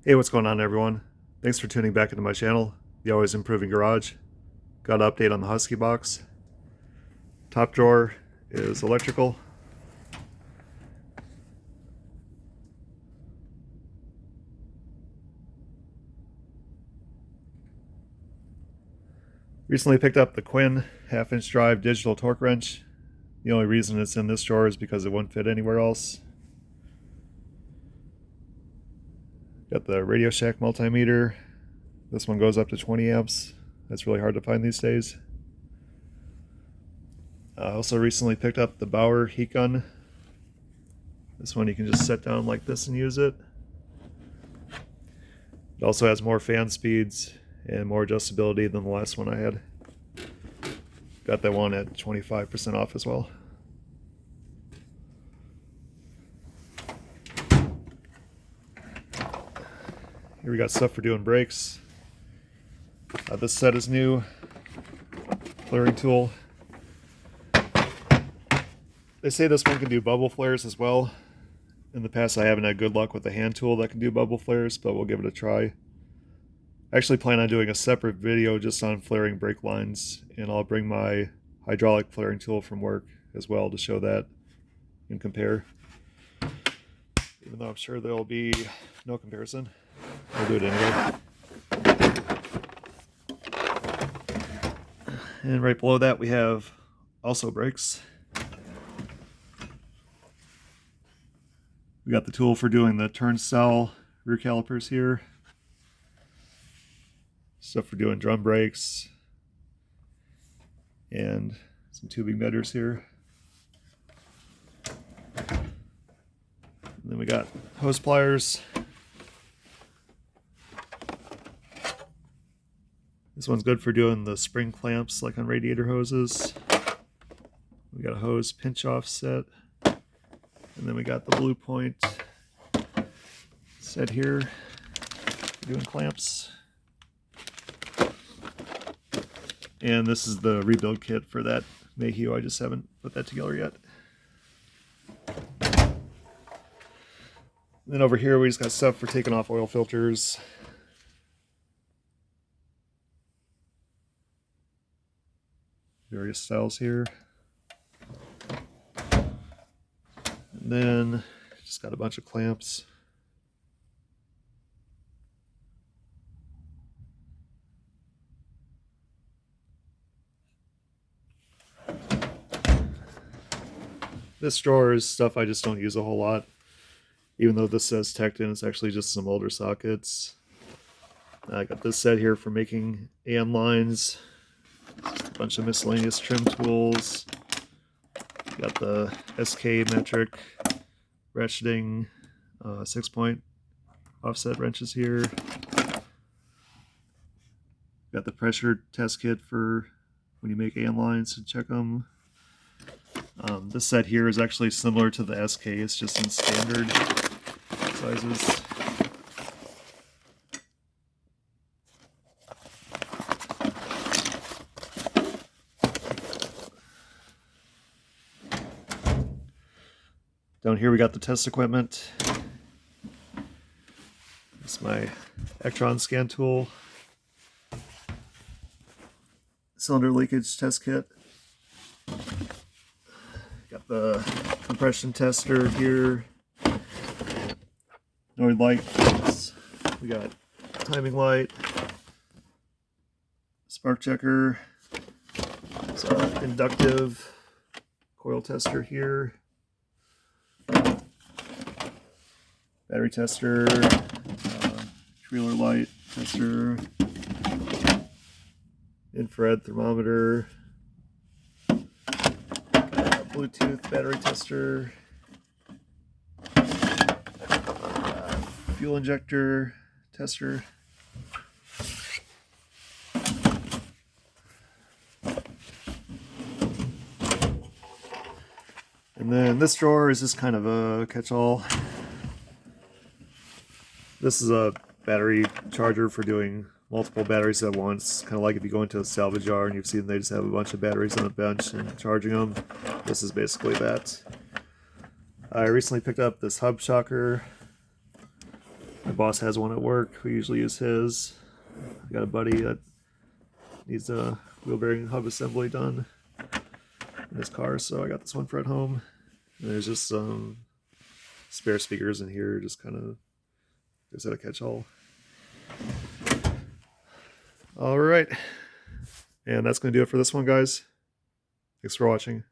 Hey, what's going on, everyone? Thanks for tuning back into my channel, The Always Improving Garage. Got an update on the Husky box. Top drawer is electrical. Recently picked up the Quinn half-inch drive digital torque wrench. The only reason it's in this drawer is because it wouldn't fit anywhere else. Got the Radio Shack multimeter. This one goes up to 20 amps. That's really hard to find these days. I also recently picked up the Bauer heat gun. This one you can just set down like this and use it. It also has more fan speeds and more adjustability than the last one I had. Got that one at 25% off as well. Here we got stuff for doing brakes. This set is new. Flaring tool. They say this one can do bubble flares as well. In the past I haven't had good luck with the hand tool that can do bubble flares, but we'll give it a try. I actually plan on doing a separate video just on flaring brake lines, and I'll bring my hydraulic flaring tool from work as well to show that and compare. Even though I'm sure there'll be no comparison, I'll do it anyway. And right below that we have also brakes. We got the tool for doing the turnstile rear calipers here. Stuff for doing drum brakes. And some tubing bedders here. And then we got hose pliers. This one's good for doing the spring clamps like on radiator hoses. We got a hose pinch off set. And then we got the Blue Point set here for doing clamps. And this is the rebuild kit for that Mayhew. I just haven't put that together yet. And then over here we just got stuff for taking off oil filters. Various styles here. And then just got a bunch of clamps. This drawer is stuff I just don't use a whole lot. Even though this says Tecton, it's actually just some older sockets. I got this set here for making AN lines. Just a bunch of miscellaneous trim tools. Got the SK metric ratcheting 6-point offset wrenches here. Got the pressure test kit for when you make AN lines to check them. This set here is actually similar to the SK, it's just in standard sizes. Down here we got the test equipment. This is my Electron scan tool. Cylinder leakage test kit. Got the compression tester here. Northern lights. We got timing light. Spark checker. It's an inductive coil tester here. Battery tester. Trailer light tester. Infrared thermometer. Bluetooth battery tester, fuel injector tester, and then this drawer is just kind of a catch-all. This is a battery charger for doing multiple batteries at once, kind of like if you go into a salvage yard and you've seen they just have a bunch of batteries on a bench and charging them. This is basically that. I recently picked up this hub shocker. My boss has one at work. We usually use his. I got a buddy that needs a wheel bearing hub assembly done in his car, so I got this one for at home. And there's just some spare speakers in here, just kind of is that a catch-all. All right, and that's going to do it for this one, guys. Thanks for watching.